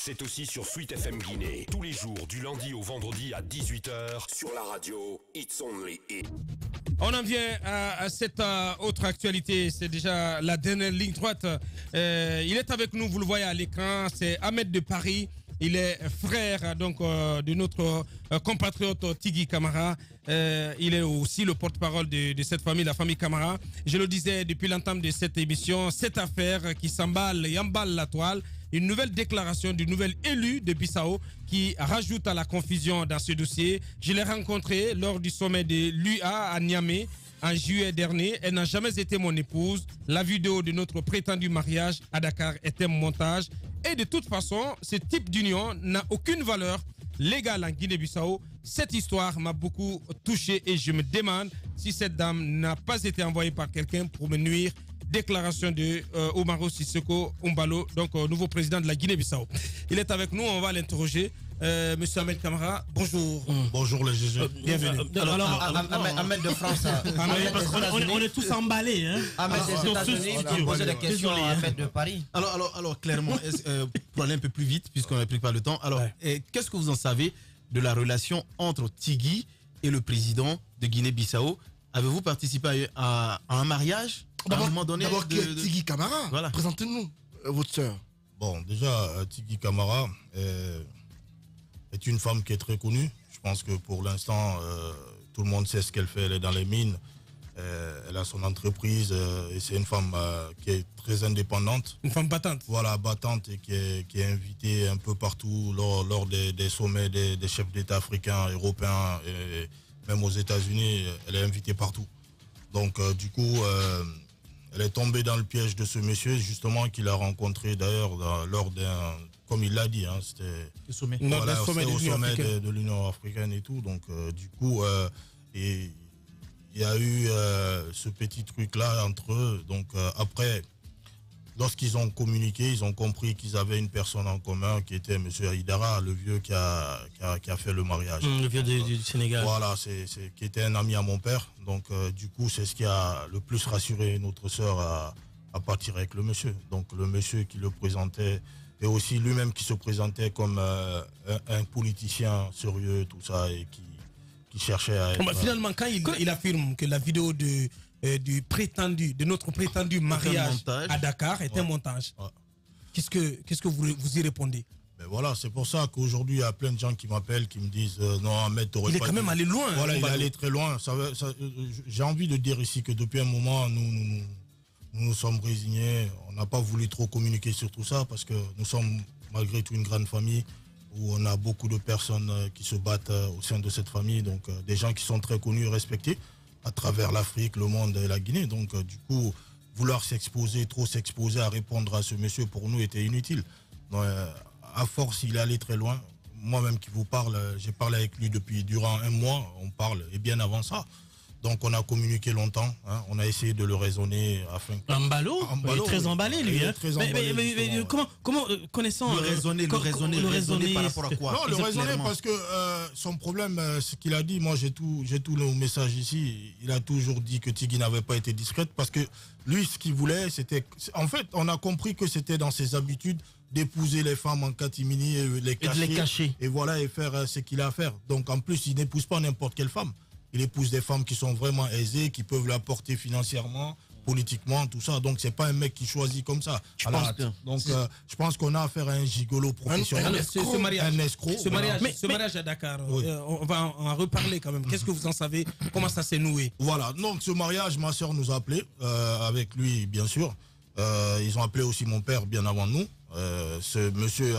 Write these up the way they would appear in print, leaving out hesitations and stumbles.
c'est aussi sur Sweet FM Guinée. Tous les jours, du lundi au vendredi à 18h, sur la radio It's Only It. On en vient à cette autre actualité. C'est déjà la dernière ligne droite. Il est avec nous, vous le voyez à l'écran. C'est Ahmed de Paris. Il est frère donc de notre compatriote Tigui Camara. Il est aussi le porte-parole de cette famille, la famille Camara. Je le disais depuis l'entame de cette émission, cette affaire qui s'emballe et emballe la toile. Une nouvelle déclaration du nouvel élu de Bissau qui rajoute à la confusion dans ce dossier. Je l'ai rencontré lors du sommet de l'UA à Niamey en juillet dernier. Elle n'a jamais été mon épouse. La vidéo de notre prétendu mariage à Dakar était un montage. Et de toute façon, ce type d'union n'a aucune valeur légale en Guinée-Bissau. Cette histoire m'a beaucoup touché et je me demande si cette dame n'a pas été envoyée par quelqu'un pour me nuire. Déclaration de Umaro Sissoko Umbalo, donc nouveau président de la Guinée-Bissau. Il est avec nous, on va l'interroger. Monsieur Ahmed Camara, bonjour. Bonjour les GG. Bienvenue. Alors, Ahmed de France. On est tous emballés. Hein. Ahmed des États-Unis, tu poses des questions à Ahmed de Paris. Alors clairement, pour aller un peu plus vite, puisqu'on n'a plus pas le temps, alors qu'est-ce que vous en savez de la relation entre Tigui et le président de Guinée-Bissau? Avez-vous participé à un mariage à un moment donné? D'abord, qui est Tigui Camara? Voilà. Présentez-nous votre sœur. Bon, déjà, Tigui Camara est une femme qui est très connue. Je pense que pour l'instant, tout le monde sait ce qu'elle fait. Elle est dans les mines. Elle a son entreprise et c'est une femme qui est très indépendante. Une femme battante. Voilà, battante et qui est invitée un peu partout lors des sommets des chefs d'État africains, européens et même aux États-Unis. Elle est invitée partout. Donc, du coup, elle est tombée dans le piège de ce monsieur, justement, qu'il a rencontré d'ailleurs lors d'un, comme il l'a dit, hein, c'était Le sommet. voilà, au sommet de l'Union africaine et tout. Donc, du coup, il y a eu ce petit truc-là entre eux. Donc, après, lorsqu'ils ont communiqué, ils ont compris qu'ils avaient une personne en commun qui était M. Haïdara, le vieux qui a fait le mariage. Le vieux du Sénégal. Voilà, qui était un ami à mon père. Donc, du coup, c'est ce qui a le plus rassuré notre sœur à partir avec le monsieur. Donc, le monsieur qui le présentait, et aussi lui-même qui se présentait comme un politicien sérieux, tout ça, et qui cherchait à être... Finalement, quand il affirme que la vidéo de notre prétendu mariage à Dakar est un montage, qu'est-ce que vous y répondez? Ben voilà, c'est pour ça qu'aujourd'hui, il y a plein de gens qui m'appellent, qui me disent non, Ahmed, t'aurais pas... Il est quand même allé loin. Voilà, il est allé très loin. J'ai envie de dire ici que depuis un moment, nous sommes résignés. On n'a pas voulu trop communiquer sur tout ça parce que nous sommes malgré tout une grande famille où on a beaucoup de personnes qui se battent au sein de cette famille. Donc, des gens qui sont très connus et respectés à travers l'Afrique, le monde et la Guinée. Donc, du coup, vouloir trop s'exposer à répondre à ce monsieur, pour nous, était inutile. Donc, à force, il est allé très loin. Moi-même qui vous parle, j'ai parlé avec lui durant un mois, on parle, et bien avant ça. Donc, on a communiqué longtemps, hein, on a essayé de le raisonner afin que... Embalo, il est très emballé, lui. Hein. Très emballé, mais comment, connaissant... Le raisonner par rapport à quoi? Non, le raisonner parce que son problème, ce qu'il a dit, moi j'ai tout le message ici, il a toujours dit que Tigui n'avait pas été discrète parce que lui, ce qu'il voulait, c'était... En fait, on a compris que c'était dans ses habitudes d'épouser les femmes en catimini et les cacher. Et voilà, et faire ce qu'il a à faire. Donc en plus, il n'épouse pas n'importe quelle femme. Il épouse des femmes qui sont vraiment aisées, qui peuvent l'apporter financièrement, politiquement, tout ça. Donc, c'est pas un mec qui choisit comme ça. Donc, je pense qu'on a affaire à un gigolo professionnel. Un escroc. Ce mariage à Dakar, on va en reparler quand même. Qu'est-ce que vous en savez? Comment ça s'est noué? Voilà. Donc, ce mariage, ma soeur nous a appelé, avec lui, bien sûr. Ils ont appelé aussi mon père bien avant nous. Ce monsieur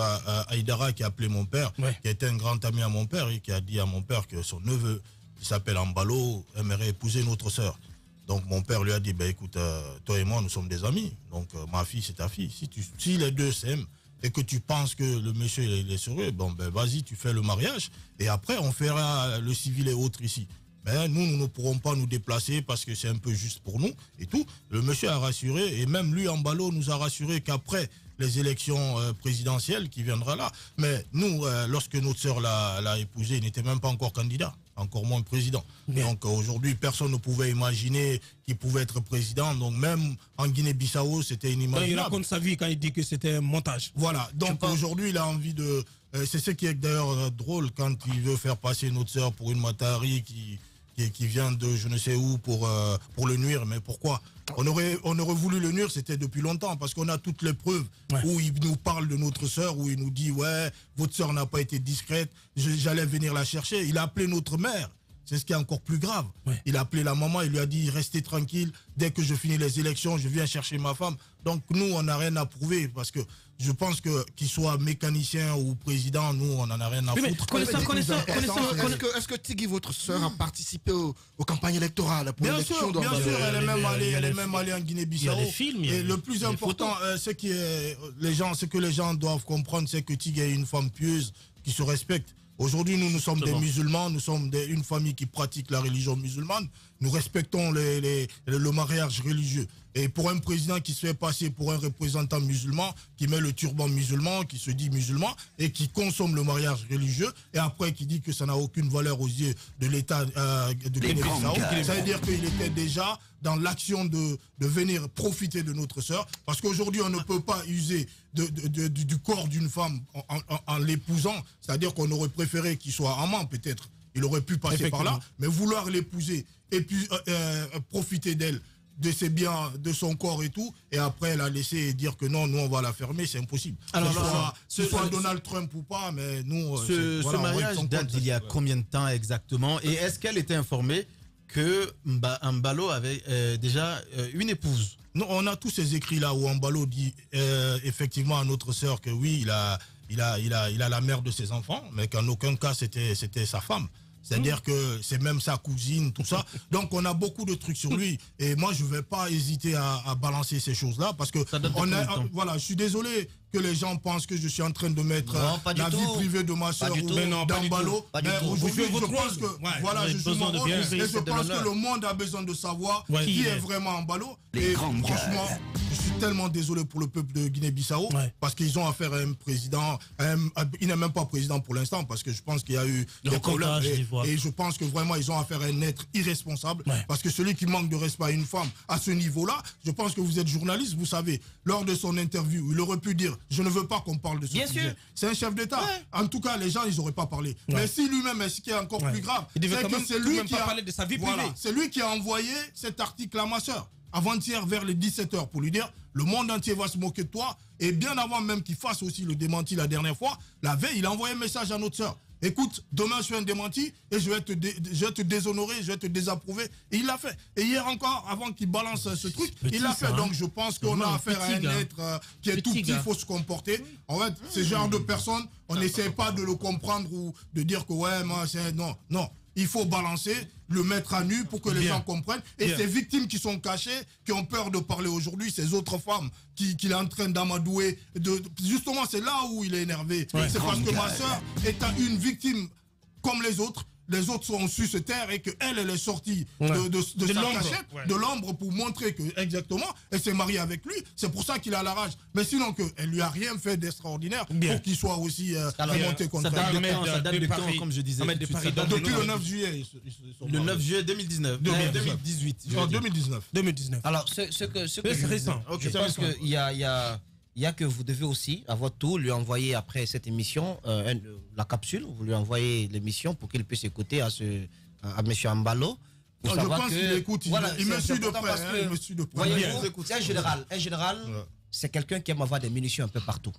Haïdara qui a appelé mon père, qui était un grand ami à mon père et qui a dit à mon père que son neveu, qui s'appelle Ambalo, aimerait épouser notre sœur. Donc mon père lui a dit, écoute, toi et moi, nous sommes des amis. Donc ma fille, c'est ta fille. Si les deux s'aiment et que tu penses que le monsieur il est sérieux, vas-y, tu fais le mariage. Et après, on fera le civil et autres ici. Mais nous ne pourrons pas nous déplacer parce que c'est un peu juste pour nous et tout. Le monsieur a rassuré et même lui, Ambalo, nous a rassuré qu'après les élections présidentielles qui viendra là. Mais nous, lorsque notre sœur l'a épousé, il n'était même pas encore candidat, encore moins président. Bien. Donc aujourd'hui, personne ne pouvait imaginer qu'il pouvait être président. Donc même en Guinée-Bissau, c'était inimaginable. Il raconte sa vie quand il dit que c'était un montage. Voilà, donc aujourd'hui, il a envie de... c'est ce qui est d'ailleurs drôle quand il veut faire passer notre sœur pour une Matari qui vient de je ne sais où pour le nuire. Mais pourquoi on aurait voulu le nuire, c'était depuis longtemps, parce qu'on a toutes les preuves où il nous parle de notre sœur, où il nous dit ouais, votre sœur n'a pas été discrète, j'allais venir la chercher. Il a appelé notre mère. C'est ce qui est encore plus grave. Il a appelé la maman, il lui a dit restez tranquille, dès que je finis les élections, je viens chercher ma femme. Donc nous, on n'a rien à prouver, parce que je pense qu'il soit mécanicien ou président, nous, on n'en a rien à foutre. Est-ce que Tigui, votre sœur, a participé aux campagnes électorales pour l'élection? Bien sûr, elle est même allée en Guinée-Bissau. Il y a des films, et le plus important, ce que les gens doivent comprendre, c'est que Tigui est une femme pieuse qui se respecte. Aujourd'hui, nous sommes des musulmans, nous sommes une famille qui pratique la religion musulmane. Nous respectons le mariage religieux. Et pour un président qui se fait passer pour un représentant musulman, qui met le turban musulman, qui se dit musulman, et qui consomme le mariage religieux, et après qui dit que ça n'a aucune valeur aux yeux de l'État de Guinée-Bissau, ça veut dire qu'il était déjà dans l'action de venir profiter de notre sœur. Parce qu'aujourd'hui, on ne peut pas user du corps d'une femme en l'épousant. C'est-à-dire qu'on aurait préféré qu'il soit amant, peut-être. Il aurait pu passer par là, mais vouloir l'épouser et puis profiter d'elle, de ses biens, de son corps et tout, et après la laisser dire que non, nous on va la fermer, c'est impossible. Alors, ce soit Donald Trump ou pas, mais nous... Ce mariage date d'il y a combien de temps exactement? Et est-ce qu'elle était informée que Mbalo avait déjà une épouse? Non, on a tous ces écrits-là où Mbalo dit effectivement à notre sœur que oui, il a la mère de ses enfants, mais qu'en aucun cas c'était sa femme. C'est-à-dire que c'est même sa cousine, tout ça. Donc on a beaucoup de trucs sur lui. Et moi, je ne vais pas hésiter à balancer ces choses-là. Parce que voilà, je suis désolé que les gens pensent que je suis en train de mettre la vie privée de ma soeur ou d'Ambalo. Mais aujourd'hui, je pense que voilà, je joue mon rôle. Et je pense que le monde a besoin de savoir qui est vraiment Ambalo. Et franchement, je suis tellement désolé pour le peuple de Guinée-Bissau parce qu'ils ont affaire à un président. Il n'est même pas président pour l'instant parce que je pense qu'il y a eu des problèmes. Et je pense que vraiment, ils ont affaire à un être irresponsable. Parce que celui qui manque de respect à une femme à ce niveau-là, je pense que vous êtes journaliste, vous savez, lors de son interview, il aurait pu dire je ne veux pas qu'on parle de ce sujet. C'est un chef d'État. En tout cas, les gens, ils n'auraient pas parlé. Mais si lui-même, ce qui est encore plus grave, c'est que c'est lui qui a parlé de sa vie privée. C'est lui qui a envoyé cet article à ma soeur avant-hier vers les 17h pour lui dire le monde entier va se moquer de toi. Et bien avant même qu'il fasse aussi le démenti la dernière fois, la veille, il a envoyé un message à notre soeur. Écoute, demain je fais un démenti et je vais te déshonorer, je vais te désapprouver. Et il l'a fait. Et hier encore, avant qu'il balance ce truc, il l'a fait. Donc je pense qu'on a affaire à un être qui est tout petit, il faut se comporter. En fait, ce genre de personnes, on n'essaie pas de le comprendre ou de dire que ouais, moi c'est... Non. Il faut balancer, le mettre à nu pour que les gens comprennent. Et ces victimes qui sont cachées, qui ont peur de parler aujourd'hui, ces autres femmes qu'il est en train d'amadouer, justement c'est là où il est énervé. C'est parce que ma soeur est une victime comme les autres. Les autres sont su se taire et qu'elle est sortie de sa cachette, de l'ombre pour montrer que, exactement, elle s'est mariée avec lui. C'est pour ça qu'il a la rage. Mais sinon, elle lui a rien fait d'extraordinaire pour qu'il soit aussi remonté contre elle. Ça date de quand, comme je disais. Depuis le 9 juillet. Le 9 juillet 2019. 2018. Alors, c'est récent. Je pense qu'il y a que vous devez aussi, à votre tour, lui envoyer après cette émission la capsule, vous lui envoyez l'émission pour qu'il puisse écouter à M. Ambalo. Je pense qu'il écoute, il me suit de près. Un général, c'est quelqu'un qui aime avoir des munitions un peu partout.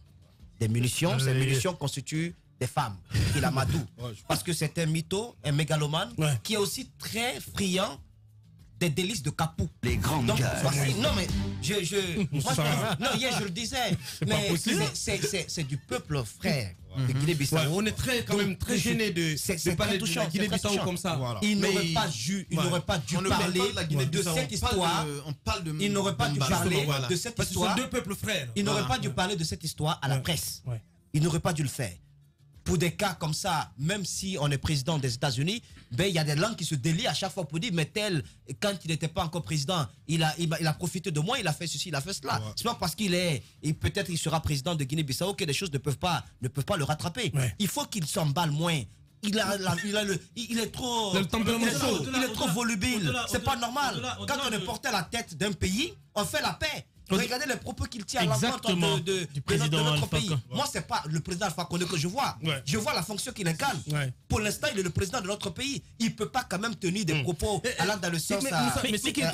Des munitions, ces munitions constituent des femmes qu'il amadoue. Parce que c'est un mytho, un mégalomane, qui est aussi très friand des délices de Capou. Les grands gars. Non, mais hier je le disais, mais c'est du peuple frère de Guinée-Bissau. On est quand même très gêné de parler de la Guinée-Bissau comme ça. Il n'aurait pas dû parler de cette histoire. Il n'aurait pas dû parler de cette histoire. Ce sont deux peuples frères. Il n'aurait pas dû parler de cette histoire à la presse. Il n'aurait pas dû le faire. pour des cas comme ça, même si on est président des États-Unis, ben, il y a des langues qui se délient à chaque fois pour dire, mais tel, quand il n'était pas encore président, il a profité de moi, il a fait ceci, il a fait cela. Ouais. C'est pas parce peut-être il sera président de Guinée-Bissau que des choses ne peuvent pas le rattraper. Ouais. Il faut qu'il s'emballe moins. Il est trop volubile. C'est pas normal. Quand on est porté à la tête d'un pays, on fait la paix. Regardez les propos qu'il tient à l'encontre de notre pays. Moi, c'est pas le président Alpha Condé que je vois. Ouais. Je vois la fonction qu'il incarne. Ouais. Pour l'instant, il est le président de notre pays. Il ne peut pas quand même tenir des propos allant dans le sens mais c'est qu'il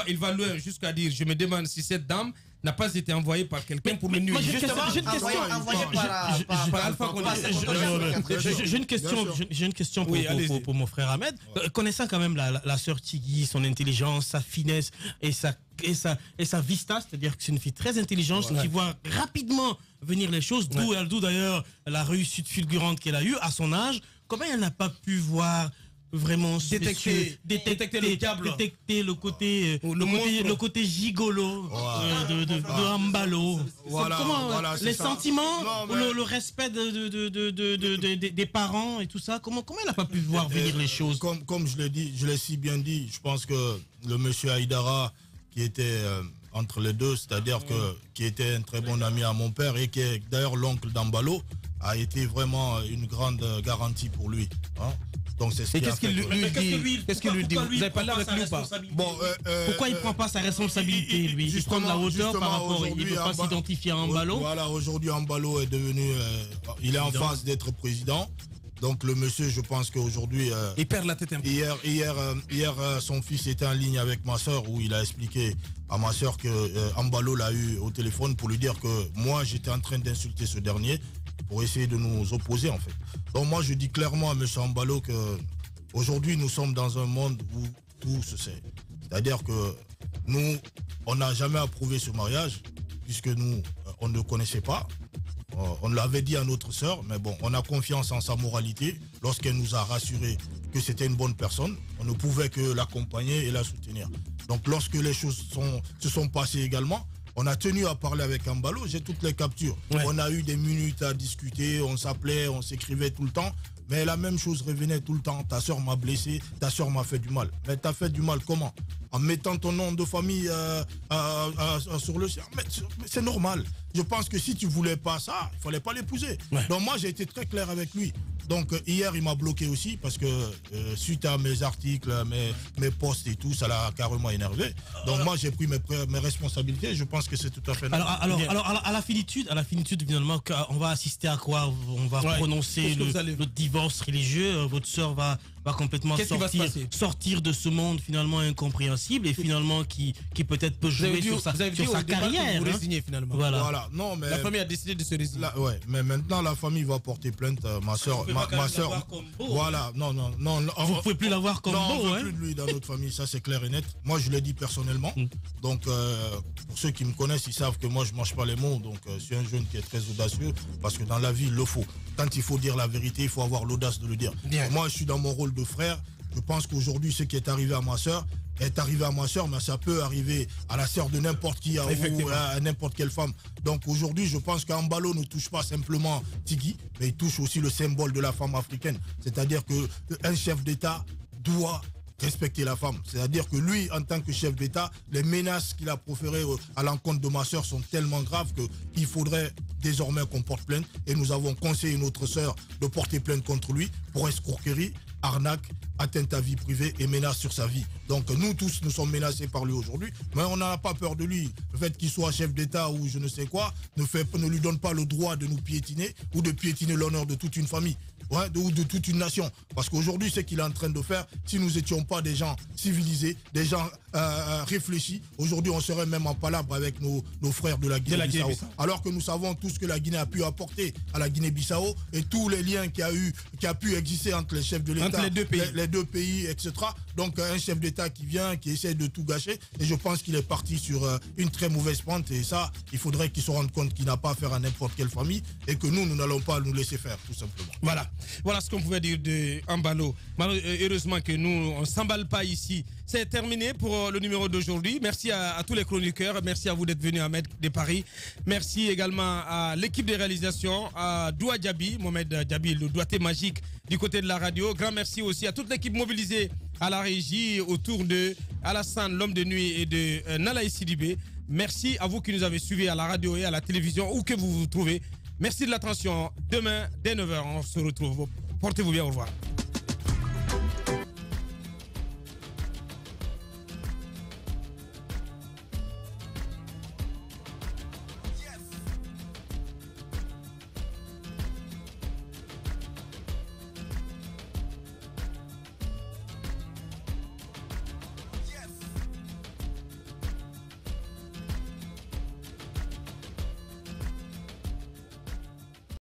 il va loin jusqu'à dire, je me demande si cette dame n'a pas été envoyée par quelqu'un pour me nuire. J'ai une question pour mon frère Ahmed. Connaissant quand même la sœur Tigui, son intelligence, sa finesse et sa vista, c'est-à-dire que c'est une fille très intelligente qui voit rapidement venir les choses, d'où d'ailleurs la réussite fulgurante qu'elle a eue à son âge. Comment elle n'a pas pu voir vraiment détecter le côté gigolo de Ambalo. Voilà, les sentiments, le respect des parents et tout ça. Comment elle n'a pas pu voir venir les choses? Comme je l'ai si bien dit, je pense que le monsieur Aïdara qui était entre les deux, c'est-à-dire qui était un très bon ami à mon père et qui est d'ailleurs l'oncle d'Ambalo, a été vraiment une grande garantie pour lui. Hein? Donc c'est ce qu'est-ce qu'il lui dit? Vous avez parlé avec lui ou pas? Pourquoi il ne prend pas sa responsabilité, lui? Il prend de la hauteur par rapport, il ne peut pas s'identifier à Ambalo. Voilà, aujourd'hui Ambalo est devenu, il est en phase d'être président. Donc le monsieur, je pense qu'aujourd'hui... il perd la tête un peu. Hier, son fils était en ligne avec ma soeur où il a expliqué à ma soeur que Ambalo l'a eu au téléphone pour lui dire que moi j'étais en train d'insulter ce dernier pour essayer de nous opposer en fait. Donc moi je dis clairement à M. Ambalo que aujourd'hui nous sommes dans un monde où tout se sait. C'est-à-dire que nous, on n'a jamais approuvé ce mariage puisque nous, on ne le connaissait pas. On l'avait dit à notre sœur, mais bon, on a confiance en sa moralité. Lorsqu'elle nous a rassuré que c'était une bonne personne, on ne pouvait que l'accompagner et la soutenir. Donc lorsque les choses se sont passées également, on a tenu à parler avec Ambalo, j'ai toutes les captures. Ouais. On a eu des minutes à discuter, on s'appelait, on s'écrivait tout le temps. Mais la même chose revenait tout le temps. Ta soeur m'a blessé, ta soeur m'a fait du mal. Mais t'as fait du mal comment? En mettant ton nom de famille sur le sien. Mais c'est normal. Je pense que si tu voulais pas ça, il fallait pas l'épouser. Ouais. Donc moi j'ai été très clair avec lui. Donc hier il m'a bloqué aussi parce que suite à mes articles, mes posts et tout, ça l'a carrément énervé. Donc moi j'ai pris mes responsabilités. Je pense que c'est tout à fait normal. Alors à la finitude finalement, on va assister à quoi? On va prononcer le divorce religieux. Votre sœur va complètement sortir de ce monde finalement incompréhensible et finalement qui peut-être peut jouer sur sa carrière. Vous résignez finalement. Voilà. Non, mais la famille a décidé de se résigner. Ouais, mais maintenant la famille va porter plainte. Ma soeur. Voilà, non. Vous pouvez plus l'avoir comme beau. On veut plus de lui dans notre famille, ça c'est clair et net. Moi je l'ai dit personnellement. Donc pour ceux qui me connaissent, ils savent que moi je mange pas les mots. Donc je suis un jeune qui est très audacieux parce que dans la vie il le faut. Quand il faut dire la vérité, il faut avoir l'audace de le dire. Moi je suis dans mon rôle de frère. Je pense qu'aujourd'hui ce qui est arrivé à ma soeur est arrivé à ma soeur, mais ça peut arriver à la sœur de n'importe qui ou à n'importe quelle femme. Donc aujourd'hui, je pense qu'Ambalo ne touche pas simplement Tigui, mais il touche aussi le symbole de la femme africaine. C'est-à-dire qu'un chef d'État doit respecter la femme. C'est-à-dire que lui, en tant que chef d'État, les menaces qu'il a proférées à l'encontre de ma soeur sont tellement graves qu'il faudrait désormais qu'on porte plainte. Et nous avons conseillé notre soeur de porter plainte contre lui pour escroquerie, arnaque, atteinte à vie privée et menace sur sa vie. Donc nous tous, nous sommes menacés par lui aujourd'hui, mais on n'a pas peur de lui. Le fait qu'il soit chef d'État ou je ne sais quoi ne lui donne pas le droit de nous piétiner ou de piétiner l'honneur de toute une famille. Ou de toute une nation. Parce qu'aujourd'hui, ce qu'il est en train de faire, si nous n'étions pas des gens civilisés, des gens réfléchis, aujourd'hui, on serait même en palabre avec nos frères de la Guinée-Bissau. Alors que nous savons tout ce que la Guinée a pu apporter à la Guinée-Bissau et tous les liens qui a pu exister entre les chefs de l'État, les deux pays, etc. Donc un chef d'État qui vient, qui essaie de tout gâcher. Et je pense qu'il est parti sur une très mauvaise pente. Et ça, il faudrait qu'il se rende compte qu'il n'a pas affaire à n'importe quelle famille et que nous n'allons pas nous laisser faire, tout simplement. Voilà ce qu'on pouvait dire de Ambalo. Heureusement que nous, on ne s'emballe pas ici. C'est terminé pour le numéro d'aujourd'hui. Merci à tous les chroniqueurs. Merci à vous d'être venus à Ahmed de Paris. Merci également à l'équipe de réalisation, à Doua Diaby, Mohamed Diaby, le doigté magique du côté de la radio. Grand merci aussi à toute l'équipe mobilisée à la régie autour de Alassane, l'homme de nuit, et de Nalaï Sidibé. Merci à vous qui nous avez suivis à la radio et à la télévision, où que vous vous trouvez. Merci de l'attention. Demain, dès 9h, on se retrouve. Portez-vous bien, au revoir.